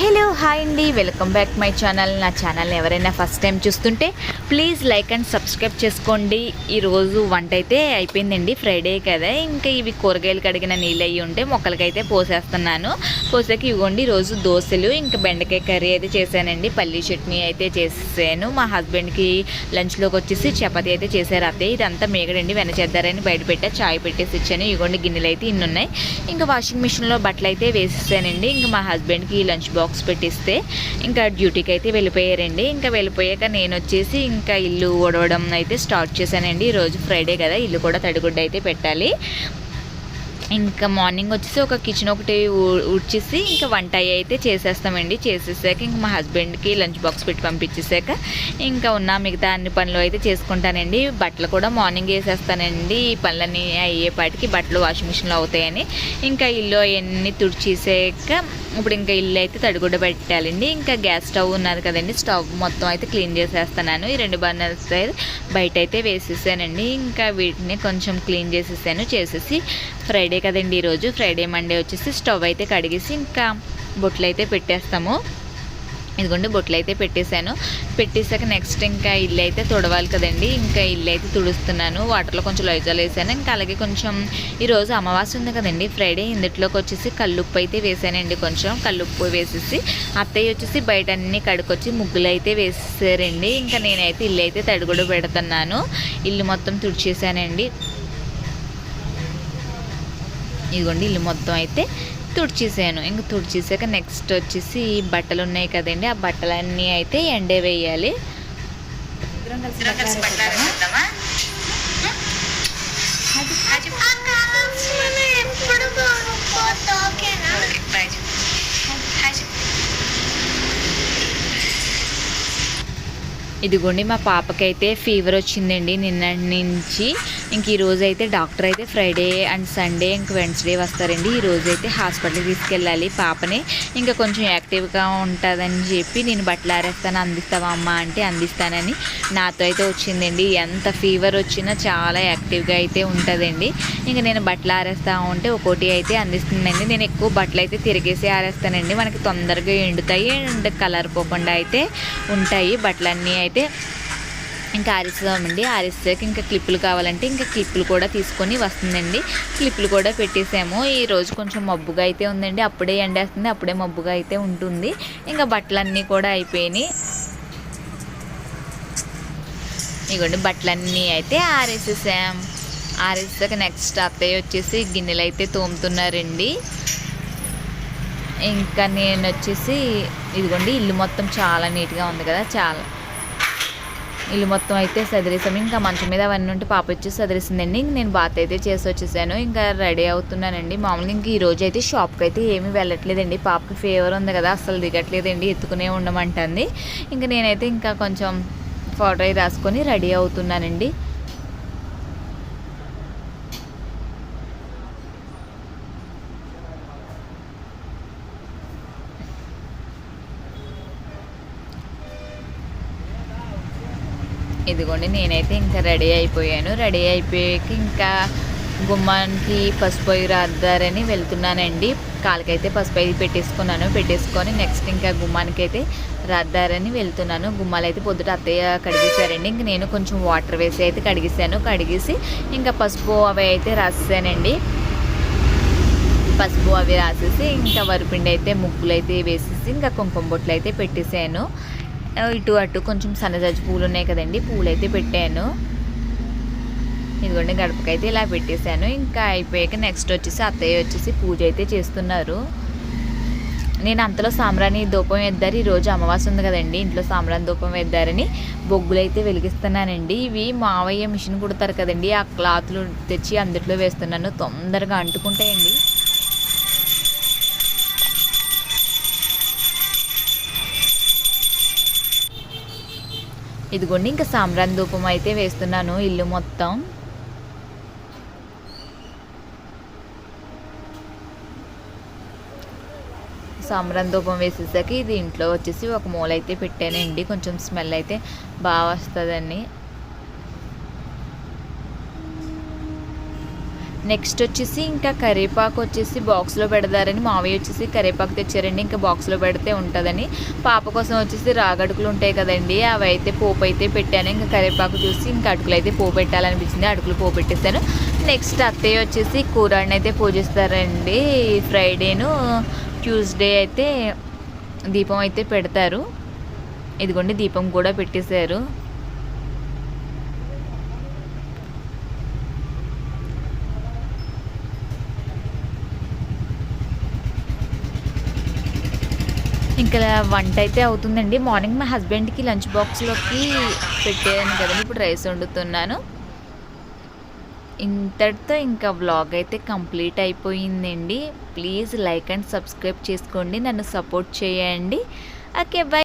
Hello hi అండి, welcome back my channel. నా ఛానల్ని ఎవరైనా ఫస్ట్ టైం చూస్తుంటే ప్లీజ్ లైక్ అండ్ సబ్స్క్రైబ్ చేసుకోండి. ఈరోజు వంట అయితే అయిపోయిందండి, ఫ్రైడే కదా. ఇంకా ఇవి కూరగాయలు కడిగిన నీళ్ళు అయ్యి ఉంటే మొక్కలకైతే పోసేస్తున్నాను. పోసాక ఇవ్వండి ఈరోజు దోశలు ఇంకా బెండకాయ కర్రీ అయితే చేశానండి. పల్లీ చట్నీ అయితే చేసాను. మా హస్బెండ్కి లంచ్లోకి వచ్చేసి చపాతీ అయితే చేశారు అత్తయ్య. ఇదంతా మేగడండి, వెనచేద్దారని బయట పెట్టా, చాయ్ పెట్టేసి ఇచ్చాను. ఇవ్వండి గిన్నెలు అయితే ఇన్ని ఉన్నాయి. ఇంకా వాషింగ్ మిషన్లో బట్టలు అయితే వేసేసానండి. ఇంకా మా హస్బెండ్కి లంచ్ బాక్స్ పెట్టిస్తే ఇంకా డ్యూటీకి అయితే వెళ్ళిపోయారండి. ఇంకా వెళ్ళిపోయాక నేను వచ్చేసి ఇంకా ఇల్లు ఊడవడం అయితే స్టార్ట్ చేశానండి. ఈరోజు ఫ్రైడే కదా, ఇల్లు కూడా తడిగుడ్డ అయితే పెట్టాలి. ఇంకా మార్నింగ్ వచ్చేసి ఒక కిచెన్ ఒకటి ఊడ్చేసి ఇంకా వంట అయితే చేసేస్తామండి. చేసేసాక ఇంకా మా హస్బెండ్కి లంచ్ బాక్స్ పెట్టి పంపించేసాక ఇంకా ఉన్న మిగతా అన్ని పనులు అయితే చేసుకుంటానండి. బట్టలు కూడా మార్నింగ్ వేసేస్తానండి. ఈ పనులన్నీ అయ్యేపాటికి బట్టలు వాషింగ్ మిషన్లో అవుతాయని ఇంకా ఇల్లు అవన్నీ తుడిచేసాక ఇప్పుడు ఇంకా ఇల్లు అయితే తడిగుడ్డ పెట్టాలండి. ఇంకా గ్యాస్ స్టవ్ ఉన్నది కదండి, స్టవ్ మొత్తం అయితే క్లీన్ చేసేస్తున్నాను. ఈ 2 బర్నర్స్ బయట అయితే వేసేసానండి. ఇంకా వీటిని కొంచెం క్లీన్ చేసేసి ఫ్రైడే కదండి, ఈరోజు ఫ్రైడే మండే వచ్చేసి స్టవ్ అయితే కడిగేసి ఇంకా బొట్లు అయితే పెట్టేస్తాము. ఇదిగోండి బొట్లు అయితే పెట్టేశాక నెక్స్ట్ ఇంకా ఇల్లు అయితే తుడవాలి కదండి. ఇంకా ఇల్లు అయితే తుడుస్తున్నాను. వాటర్లో కొంచెం లైజాల్ వేసాను. ఇంకా అలాగే కొంచెం ఈరోజు అమావాస్య ఉంది కదండి, ఫ్రైడే. ఇందులోకి వచ్చేసి కల్లుప్పు అయితే వేసానండి. కొంచెం కల్లుప్పు వేసేసి అత్తయ్య వచ్చేసి బయట అన్నీ కడుకొచ్చి ముగ్గులు అయితే వేసేసారండి. ఇంకా నేనైతే ఇల్లు అయితే తడిగుడు పెడుతున్నాను. ఇల్లు మొత్తం తుడిచేసానండి. ఇదిగోండి ఇల్లు మొత్తం అయితే తుడిచేసాను. ఇంకా తుడిచేసాక నెక్స్ట్ వచ్చేసి బట్టలు ఉన్నాయి కదండి, ఆ బట్టలన్నీ అయితే ఎండే వేయాలి. ఇదిగోండి మా పాపకైతే ఫీవర్ వచ్చిందండి నిన్నటి నుంచి. ఇంక ఈరోజు అయితే డాక్టర్ అయితే ఫ్రైడే అండ్ సండే ఇంక వెన్స్డే వస్తారండి. ఈరోజు అయితే హాస్పిటల్కి తీసుకెళ్ళాలి పాపని. ఇంకా కొంచెం యాక్టివ్గా ఉంటుందని చెప్పి నేను బట్టలు ఆరేస్తాను, అందిస్తావా అమ్మ అంటే అందిస్తానని నాతో అయితే వచ్చిందండి. ఎంత ఫీవర్ వచ్చినా చాలా యాక్టివ్గా అయితే ఉంటుందండి. ఇంకా నేను బట్టలు ఆరేస్తా ఉంటే ఒక్కోటి అయితే అందిస్తుందండి. నేను ఎక్కువ బట్టలు అయితే తిరిగేసి ఆరేస్తానండి, మనకి తొందరగా ఎండుతాయి అండ్ కలర్ పోకుండా అయితే ఉంటాయి బట్టలన్నీ. అయితే ఇంకా ఆరిస్తామండి. ఆరిస్తాక ఇంకా క్లిప్పులు కావాలంటే ఇంకా క్లిప్పులు కూడా తీసుకొని వస్తుందండి. క్లిప్పులు కూడా పెట్టేసాము. ఈరోజు కొంచెం మబ్బుగా అయితే ఉందండి, అప్పుడే ఎండేస్తుంది, అప్పుడే మబ్బుగా అయితే ఉంటుంది. ఇంకా బట్టలన్నీ కూడా అయిపోయినాయి. ఇదిగోండి బట్టలన్నీ అయితే ఆరేసేసాం. ఆరేసాక నెక్స్ట్ అత్తయ్య వచ్చేసి గిన్నెలు అయితే తోముతున్నారండి. ఇంకా నేను వచ్చేసి ఇదిగోండి ఇల్లు మొత్తం చాలా నీట్గా ఉంది కదా, చాలా ఇల్లు మొత్తం అయితే సదిరేసాము. ఇంకా మంచం మీద అవన్నీ ఉంటే పాప వచ్చి సదిరేసిందండి. ఇంక నేను బాత్ అయితే చేసి వచ్చేసాను. ఇంకా రెడీ అవుతున్నానండి. మామూలుగా ఇంక ఈరోజు అయితే షాప్కి అయితే ఏమీ వెళ్ళట్లేదండి. పాపకి ఫీవర్ ఉంది కదా, అస్సలు దిగట్లేదండి, ఎత్తుకునే ఉండమంటుంది. ఇంకా నేనైతే ఇంకా కొంచెం పౌడర్ రాసుకొని రెడీ అవుతున్నానండి. ఇదిగోండి నేనైతే ఇంకా రెడీ అయిపోయాను. రెడీ అయిపోయాక ఇంకా గుమ్మానికి పసుపు రాద్దారని వెళ్తున్నానండి. కాళ్ళకైతే పసుపు అయితే పెట్టేసుకొని నెక్స్ట్ ఇంకా గుమ్మానికి అయితే రాద్దారని వెళ్తున్నాను. గుమ్మాలు అయితే పొద్దుట అత్తయ్య కడిగేశారండి. ఇంక నేను కొంచెం వాటర్ వేసి అయితే కడిగేసి ఇంకా పసుపు అవి అయితే రాసేసానండి. పసుపు అవి రాసేసి ఇంకా వరిపిండి అయితే ముగ్గులు అయితే వేసేసి ఇంకా కుంకుమ బొట్లు అయితే పెట్టేసాను. ఇటు అటు కొంచెం సన్నజాజి పూలు ఉన్నాయి కదండి, పూలు అయితే పెట్టాను. ఇదిగోండి గడపకైతే ఇలా పెట్టేశాను. ఇంకా అయిపోయాక నెక్స్ట్ వచ్చేసి అత్తయ్య వచ్చేసి పూజ అయితే చేస్తున్నారు. నేను అంతలో సాంబ్రాణి ధూపం వేద్దారు. ఈరోజు అమావాస్య ఉంది కదండి, ఇంట్లో సాంబ్రాణి ధూపం వేద్దారని బొగ్గులు అయితే వెలిగిస్తున్నానండి. ఇవి మావయ్య మిషన్ కుడతారు కదండి, ఆ క్లాత్లు తెచ్చి అందుట్లో వేస్తున్నాను, తొందరగా అంటుకుంటాయండి. ఇదిగోండి ఇంకా సాంబ్రాణి ధూపం అయితే వేస్తున్నాను ఇల్లు మొత్తం. సాంబ్రాణి ధూపం వేసేసాక ఇది ఇంట్లో వచ్చేసి ఒక మూల అయితే పెట్టానండి, కొంచెం స్మెల్ అయితే బాగా వస్తుందని. నెక్స్ట్ వచ్చేసి ఇంకా కరివేపాకు వచ్చేసి బాక్స్లో పెడతారని మావయ్య వచ్చేసి కరివేపాకు తెచ్చారండి. ఇంకా బాక్స్లో పెడితే ఉంటుందని. పాప కోసం వచ్చేసి రాగడుకులు ఉంటాయి కదండి, అవి అయితే పోపు అయితే పెట్టాను. ఇంకా కరివేపాకు చూసి ఇంకా అటుకులు అయితే పోపు పెట్టాలనిపించింది, అటుకులు పోపు పెట్టేశాను. నెక్స్ట్ అత్తయ్య వచ్చేసి కూరని అయితే పూజిస్తారండి. ఫ్రైడేను ట్యూస్డే అయితే దీపం అయితే పెడతారు. ఇదిగోండి దీపం కూడా పెట్టేశారు. ఇంకా వంట అయితే అవుతుందండి. మార్నింగ్ మా హస్బెండ్కి లంచ్ బాక్స్లోకి పెట్టాను కదండి, ఇప్పుడు రైస్ వండుతున్నాను. ఇంతటితో ఇంకా వ్లాగ్ అయితే కంప్లీట్ అయిపోయిందండి. ప్లీజ్ లైక్ అండ్ సబ్స్క్రైబ్ చేసుకోండి, నన్ను సపోర్ట్ చేయండి. Okay, by.